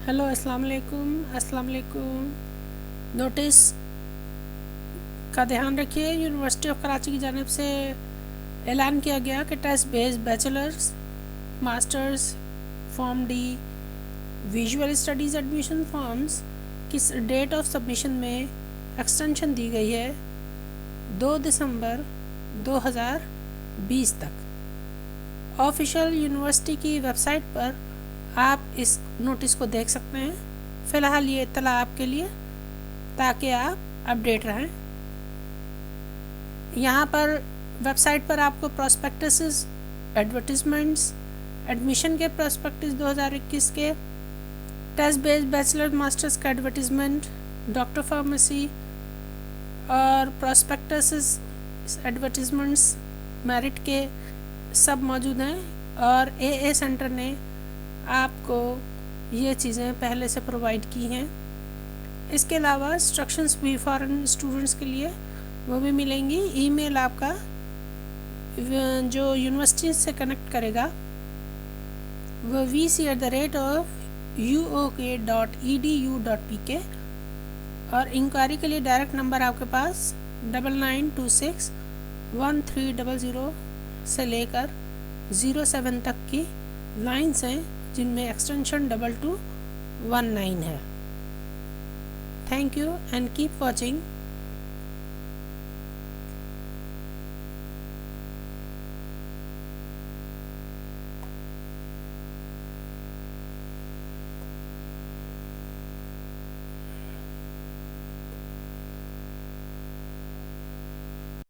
Hello अस्सलाम वालेकुम। Notice का ध्यान रखिए। यूनिवर्सिटी ऑफ कराची की जानिब से ऐलान किया गया कि test based bachelors masters form D visual studies admission forms की डेट ऑफ सबमिशन में एक्सटेंशन दी गई है 2 दिसंबर 2020 तक। ऑफिशियल यूनिवर्सिटी की वेबसाइट पर आप इस नोटिस को देख सकते हैं। फ़िलहाल ये इत्तला आपके लिए ताकि आप अपडेट रहें। यहाँ पर वेबसाइट पर आपको प्रॉस्पेक्टसेस, एडवर्टिजमेंट्स, एडमिशन के प्रॉस्पेक्टस 2021 के, टेस्ट बेस्ड बैचलर मास्टर्स का एडवर्टिजमेंट, डॉक्टर फार्मेसी और प्रॉस्पेक्टसेस, एडवर्टिजमेंट्स, मेरिट के सब मौजूद हैं। और ए सेंटर ने आपको ये चीज़ें पहले से प्रोवाइड की हैं। इसके अलावा इंस्ट्रक्शंस भी फॉरेन स्टूडेंट्स के लिए वो भी मिलेंगी। ईमेल आपका जो यूनिवर्सिटी से कनेक्ट करेगा वो vc@uok.edu.pk और इंक्वायरी के लिए डायरेक्ट नंबर आपके पास 99261300 से लेकर 07 तक की लाइन्स हैं जिनमें एक्सटेंशन 2219 है। Thank you and keep watching